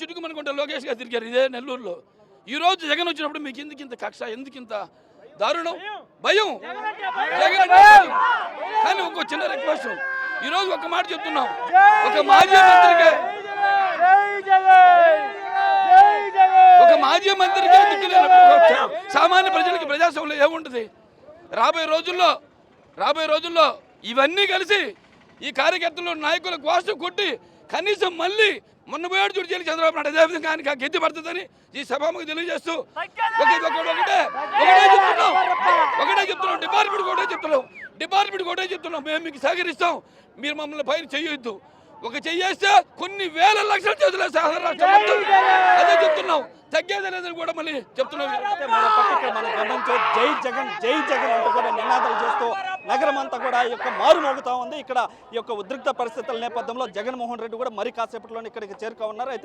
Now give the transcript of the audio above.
చిటుకుమనుకుంటే లోకేష్ గారు తిరిగారు ఇదే నెల్లూరులో. ఈరోజు జగన్ వచ్చినప్పుడు మీకు ఎందుకింత కక్ష, ఎందుకింత దారుణం, భయం? జగన్ కానీ ఒక చిన్న రిక్వెస్ట్, ఈరోజు ఒక మాట చెప్తున్నాం, ఒక మాజీ మంత్రికి సామాన్య ప్రజలకి ప్రజాస్వామ్యంలో ఏముంటుంది? రాబోయే రోజుల్లో ఇవన్నీ కలిసి ఈ కార్యకర్తలు నాయకుల కోసం కొట్టి కనీసం మళ్ళీ మొన్న పోయాడు చూడు జైలు చంద్రబాబు నాయుడు అదేవిధంగా ఆయన గెత్తి పడుతుందని ఈ సభాముఖి తెలియజేస్తూ ఒకటే చెప్తున్నాం, డిపార్ట్మెంట్ ఒకటే చెప్తున్నాం, మేము మీకు సహకరిస్తాం, మీరు మమ్మల్ని పైన చెయ్యొద్దు. ఒక చెయ్యేస్తే కొన్ని వేల లక్షల చేతులు అదే చెప్తున్నాం, తగ్గేది లేదని కూడా మళ్ళీ చెప్తున్నాం. మనం గమనించే జై జగన్ అంటూ కూడా నినాదాలు చేస్తూ నగరం అంతా కూడా ఈ యొక్క మారుమోగుతా ఉంది. ఇక్కడ ఈ యొక్క ఉద్రిక్త పరిస్థితుల నేపథ్యంలో జగన్మోహన్ రెడ్డి కూడా మరి కాసేపట్లోనే ఇక్కడికి చేరుకోనున్నారు. అయితే